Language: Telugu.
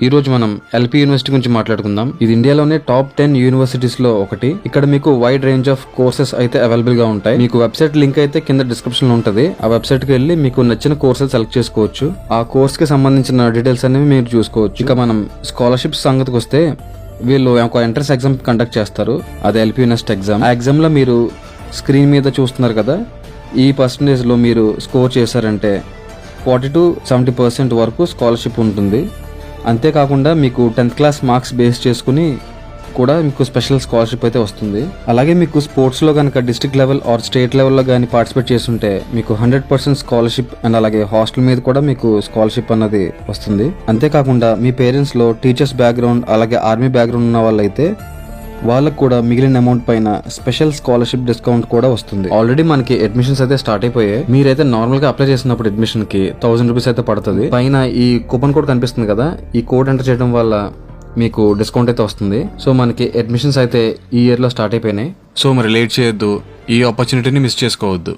ఈ రోజు మనం ఎల్పి యూనివర్సిటీ గురించి మాట్లాడుకుందాం. ఇది ఇండియాలోనే టాప్ 10 యూనివర్సిటీస్ లో ఒకటి. ఇక్కడ మీకు వైడ్ రేంజ్ ఆఫ్ కోర్సెస్ అయితే అవైలబుల్ గా ఉంటాయి. మీకు వెబ్సైట్ లింక్ అయితే కింద డిస్క్రిప్షన్ లో ఉంటది. ఆ వెబ్సైట్ కి వెళ్ళి మీకు నచ్చిన కోర్సెస్ సెలెక్ట్ చేసుకోవచ్చు. ఆ కోర్స్ కి సంబంధించిన డీటెయిల్స్ అనేవి మీరు చూసుకోవచ్చు. ఇక మనం స్కాలర్షిప్స్ సంగతికి వస్తే వీళ్ళు ఒక ఎంట్రన్స్ ఎగ్జామ్ కండక్ట్ చేస్తారు. అది ఎల్పి యూనివర్సిటీ ఎగ్జామ్. ఆ ఎగ్జామ్ లో మీరు స్క్రీన్ మీద చూస్తున్నారు కదా, ఈ పర్సంటేజ్ లో మీరు స్కోర్ చేశారంటే 40 to 70% వరకు స్కాలర్షిప్ ఉంటుంది. అంతేకాకుండా మీకు 10th క్లాస్ మార్క్స్ బేస్ చేసుకుని కూడా మీకు స్పెషల్ స్కాలర్షిప్ అయితే వస్తుంది. అలాగే మీకు స్పోర్ట్స్లో కనుక డిస్ట్రిక్ట్ లెవెల్ ఆర్ స్టేట్ లెవెల్లో కానీ పార్టిసిపేట్ చేస్తుంటే మీకు 100% స్కాలర్షిప్ అండ్ అలాగే హాస్టల్ మీద కూడా మీకు స్కాలర్షిప్ అన్నది వస్తుంది. అంతేకాకుండా మీ పేరెంట్స్లో టీచర్స్ బ్యాక్గ్రౌండ్ అలాగే ఆర్మీ బ్యాక్గ్రౌండ్ ఉన్న వాళ్ళైతే వాళ్ళకు కూడా మిగిలిన అమౌంట్ పైన స్పెషల్ స్కాలర్షిప్ డిస్కౌంట్ కూడా వస్తుంది. ఆల్రెడీ మనకి అడ్మిషన్స్ అయితే స్టార్ట్ అయిపోయాయి. మీరైతే నార్మల్ గా అప్లై చేసినప్పుడు అడ్మిషన్ కి 1000 రూపీస్ అయితే పడుతుంది. పైన ఈ కూపన్ కోడ్ కనిపిస్తుంది కదా, ఈ కోడ్ ఎంటర్ చేయడం వల్ల మీకు డిస్కౌంట్ అయితే వస్తుంది. సో మనకి అడ్మిషన్స్ అయితే ఈ ఇయర్ లో స్టార్ట్ అయిపోయినాయి. సో మరి లేట్ చేయొద్దు, ఈ ఆపర్చునిటీని మిస్ చేసుకోవద్దు.